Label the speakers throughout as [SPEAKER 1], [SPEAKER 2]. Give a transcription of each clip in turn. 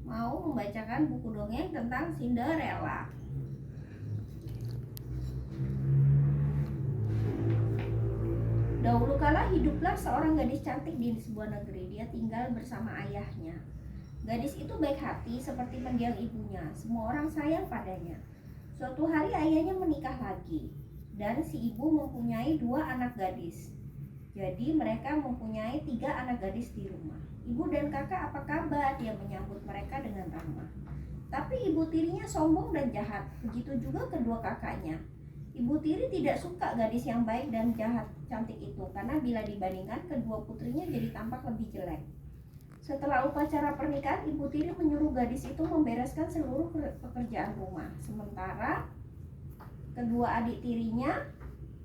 [SPEAKER 1] mau membacakan buku dongeng tentang Cinderella. Dahulu kala hiduplah seorang gadis cantik di sebuah negeri. Dia tinggal bersama ayahnya. Gadis itu baik hati seperti mendiang ibunya. Semua orang sayang padanya. Suatu hari ayahnya menikah lagi, dan si ibu mempunyai 2 anak gadis. Jadi mereka mempunyai 3 anak gadis di rumah. Ibu dan kakak apa kabar? Dia menyambut mereka dengan ramah. Tapi ibu tirinya sombong dan jahat. Begitu juga kedua kakaknya. Ibu tiri tidak suka gadis yang baik dan jahat cantik itu, karena bila dibandingkan kedua putrinya jadi tampak lebih jelek. Setelah upacara pernikahan, ibu tiri menyuruh gadis itu membereskan seluruh pekerjaan rumah. Sementara kedua adik tirinya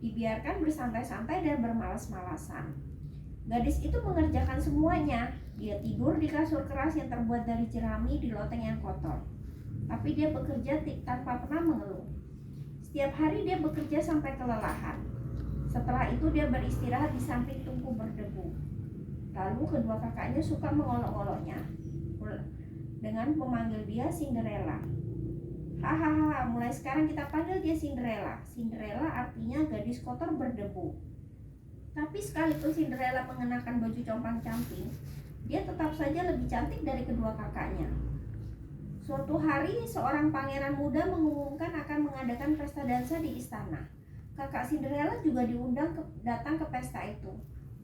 [SPEAKER 1] dibiarkan bersantai-santai dan bermalas-malasan. Gadis itu mengerjakan semuanya. Dia tidur di kasur keras yang terbuat dari jerami di loteng yang kotor. Tapi dia bekerja tanpa pernah mengeluh. Setiap hari dia bekerja sampai kelelahan. Setelah itu dia beristirahat di samping tungku berdebu. Lalu kedua kakaknya suka mengolok-oloknya dengan memanggil dia Cinderella. Hahaha, mulai sekarang kita panggil dia Cinderella. Cinderella artinya gadis kotor berdebu. Tapi sekalipun Cinderella mengenakan baju compang-camping, dia tetap saja lebih cantik dari kedua kakaknya. Suatu hari, seorang pangeran muda mengumumkan akan mengadakan pesta dansa di istana. Kakak Cinderella juga diundang datang ke pesta itu.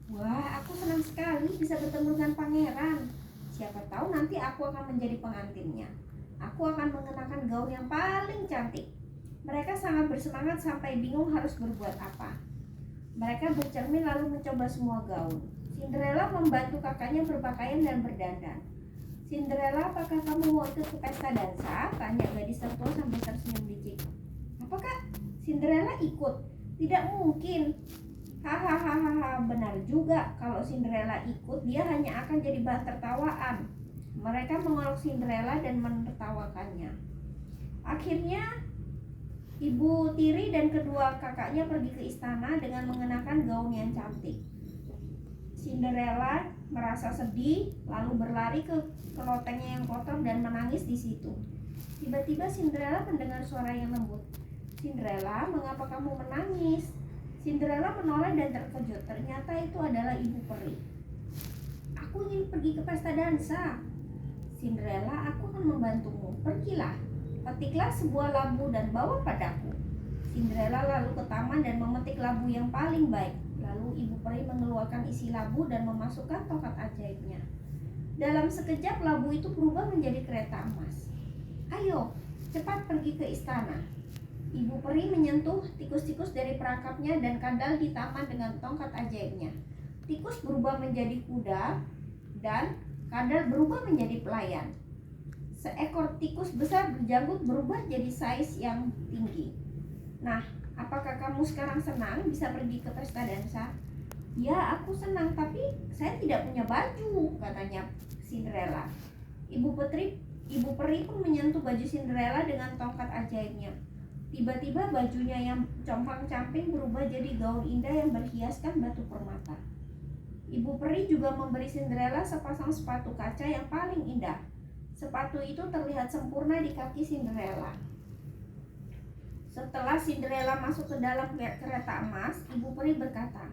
[SPEAKER 1] Wah, aku senang sekali bisa bertemu dengan pangeran. Siapa tahu nanti aku akan menjadi pengantinnya. Aku akan mengenakan gaun yang paling cantik. Mereka sangat bersemangat sampai bingung harus berbuat apa. Mereka bercermin lalu mencoba semua gaun. Cinderella membantu kakaknya berpakaian dan berdandan. Cinderella, apakah kamu mau ikut ke pesta dansa? Tanya gadis tertua sambil tersenyum licik. Apakah Cinderella ikut? Tidak mungkin. Hahaha, benar juga. Kalau Cinderella ikut, dia hanya akan jadi bahan tertawaan. Mereka mengolok Cinderella dan menertawakannya. Akhirnya, ibu tiri dan kedua kakaknya pergi ke istana dengan mengenakan gaun yang cantik. Cinderella merasa sedih, lalu berlari ke lotengnya yang kotor dan menangis di situ. Tiba-tiba Cinderella mendengar suara yang lembut. Cinderella, mengapa kamu menangis? Cinderella menoleh dan terkejut. Ternyata itu adalah ibu peri. Aku ingin pergi ke pesta dansa. Cinderella, aku akan membantumu. Pergilah, petiklah sebuah labu dan bawa padaku. Cinderella lalu ke taman dan memetik labu yang paling baik. Lalu ibu peri mengeluarkan isi labu dan memasukkan tongkat ajaibnya. Dalam sekejap labu itu berubah menjadi kereta emas. Ayo, cepat pergi ke istana. Ibu peri menyentuh tikus-tikus dari perangkapnya dan kadal di taman dengan tongkat ajaibnya. Tikus berubah menjadi kuda dan kadal berubah menjadi pelayan. Seekor tikus besar berjanggut berubah jadi size yang tinggi. Nah, apakah kamu sekarang senang bisa pergi ke pesta dansa? Ya, aku senang, tapi saya tidak punya baju, katanya Cinderella. Ibu peri pun menyentuh baju Cinderella dengan tongkat ajaibnya. Tiba-tiba bajunya yang compang-camping berubah jadi gaun indah yang berhiaskan batu permata. Ibu peri juga memberi Cinderella sepasang sepatu kaca yang paling indah. Sepatu itu terlihat sempurna di kaki Cinderella. Setelah Cinderella masuk ke dalam kereta emas, ibu peri berkata,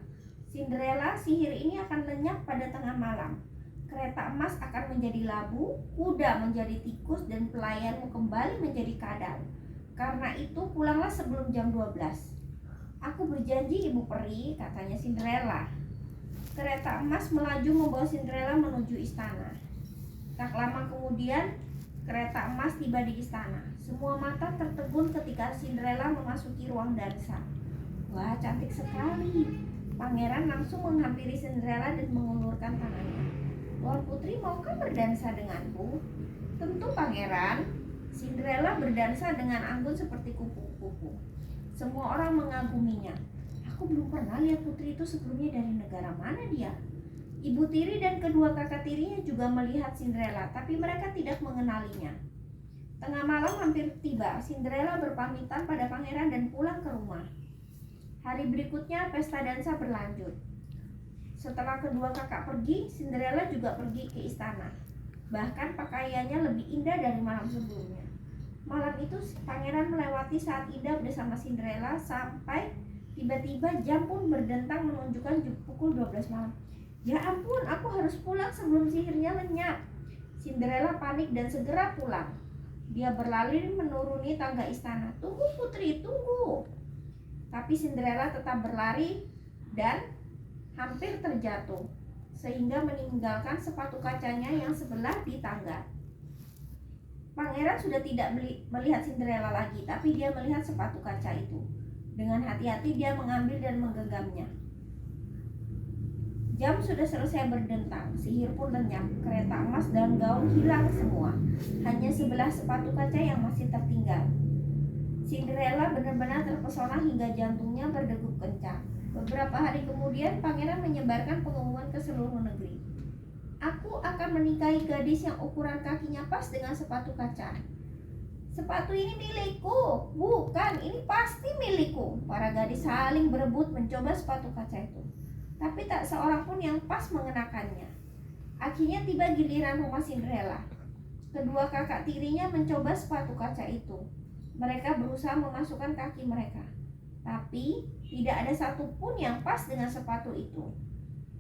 [SPEAKER 1] Cinderella, sihir ini akan lenyap pada tengah malam. Kereta emas akan menjadi labu, kuda menjadi tikus, dan pelayanmu kembali menjadi kadal. Karena itu pulanglah sebelum jam 12. Aku berjanji ibu peri, katanya Cinderella. Kereta emas melaju membawa Cinderella menuju istana. Tak lama kemudian, kereta emas tiba di istana. Semua mata tertegun ketika Cinderella memasuki ruang dansa. Wah, cantik sekali. Pangeran langsung menghampiri Cinderella dan mengulurkan tangannya. Tuan putri, maukah berdansa denganku? Tentu, pangeran. Cinderella berdansa dengan anggun seperti kupu-kupu. Semua orang mengaguminya. Aku belum pernah lihat putri itu sebelumnya. Dari negara mana dia? Ibu tiri dan kedua kakak tirinya juga melihat Cinderella, tapi mereka tidak mengenalinya. Tengah malam hampir tiba. Cinderella berpamitan pada pangeran dan pulang ke rumah. Hari berikutnya pesta dansa berlanjut. Setelah kedua kakak pergi, Cinderella juga pergi ke istana. Bahkan pakaiannya lebih indah dari malam sebelumnya. Malam itu pangeran melewati saat indah bersama Cinderella sampai tiba-tiba jam pun berdentang menunjukkan pukul 12 malam. Ya ampun, aku harus pulang sebelum sihirnya lenyap. Cinderella panik dan segera pulang. Dia berlari menuruni tangga istana. Tunggu putri, tunggu. Tapi Cinderella tetap berlari dan hampir terjatuh, sehingga meninggalkan sepatu kacanya yang sebelah di tangga. Pangeran sudah tidak melihat Cinderella lagi, tapi dia melihat sepatu kaca itu. Dengan hati-hati dia mengambil dan menggenggamnya. Jam sudah selesai berdentang, sihir pun lenyap, kereta emas dan gaun hilang semua. Hanya sebelah sepatu kaca yang masih tertinggal. Cinderella benar-benar terpesona hingga jantungnya berdegup kencang. Beberapa hari kemudian, pangeran menyebarkan pengumuman ke seluruh negeri. Aku akan menikahi gadis yang ukuran kakinya pas dengan sepatu kaca. Sepatu ini milikku. Bukan, ini pasti milikku. Para gadis saling berebut mencoba sepatu kaca itu, tapi tak seorang pun yang pas mengenakannya. Akhirnya tiba giliran rumah Cinderella. Kedua kakak tirinya mencoba sepatu kaca itu. Mereka berusaha memasukkan kaki mereka, tapi tidak ada satupun yang pas dengan sepatu itu.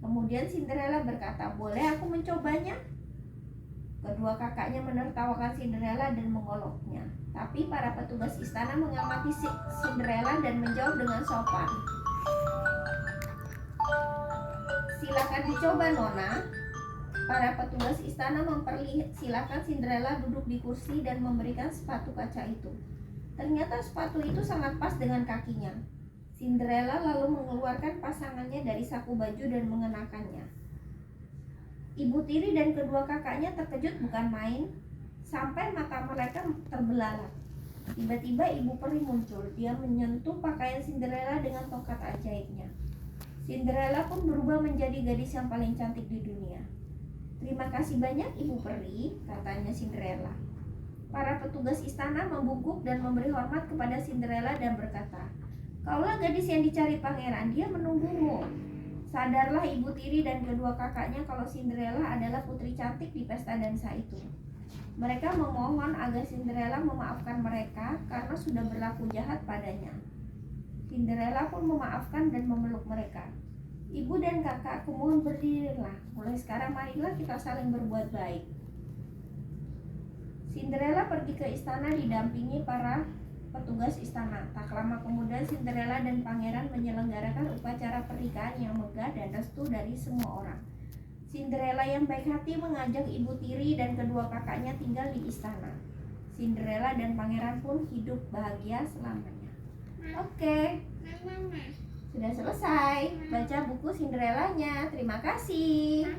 [SPEAKER 1] Kemudian Cinderella berkata, "Boleh aku mencobanya?" Kedua kakaknya menertawakan Cinderella dan mengoloknya. Tapi para petugas istana mengamati Cinderella dan menjawab dengan sopan, "Silakan dicoba, Nona." Para petugas istana mempersilahkan Cinderella duduk di kursi dan memberikan sepatu kaca itu. Ternyata sepatu itu sangat pas dengan kakinya. Cinderella lalu mengeluarkan pasangannya dari saku baju dan mengenakannya. Ibu tiri dan kedua kakaknya terkejut bukan main, sampai mata mereka terbelalak. Tiba-tiba ibu peri muncul. Dia menyentuh pakaian Cinderella dengan tongkat ajaibnya. Cinderella pun berubah menjadi gadis yang paling cantik di dunia. "Terima kasih banyak ibu peri," katanya Cinderella. Para petugas istana membungkuk dan memberi hormat kepada Cinderella dan berkata, "Kaulah gadis yang dicari pangeran, dia menunggumu." Sadarlah ibu tiri dan kedua kakaknya kalau Cinderella adalah putri cantik di pesta dansa itu. Mereka memohon agar Cinderella memaafkan mereka karena sudah berlaku jahat padanya. Cinderella pun memaafkan dan memeluk mereka. "Ibu dan kakak, aku mohon berdirilah. Mulai sekarang marilah kita saling berbuat baik." Cinderella pergi ke istana didampingi para petugas istana. Tak lama kemudian Cinderella dan pangeran menyelenggarakan upacara pernikahan yang megah dan restu dari semua orang. Cinderella yang baik hati mengajak ibu tiri dan kedua kakaknya tinggal di istana. Cinderella dan pangeran pun hidup bahagia selamanya. Oke, sudah selesai baca buku Cinderellanya. Terima kasih.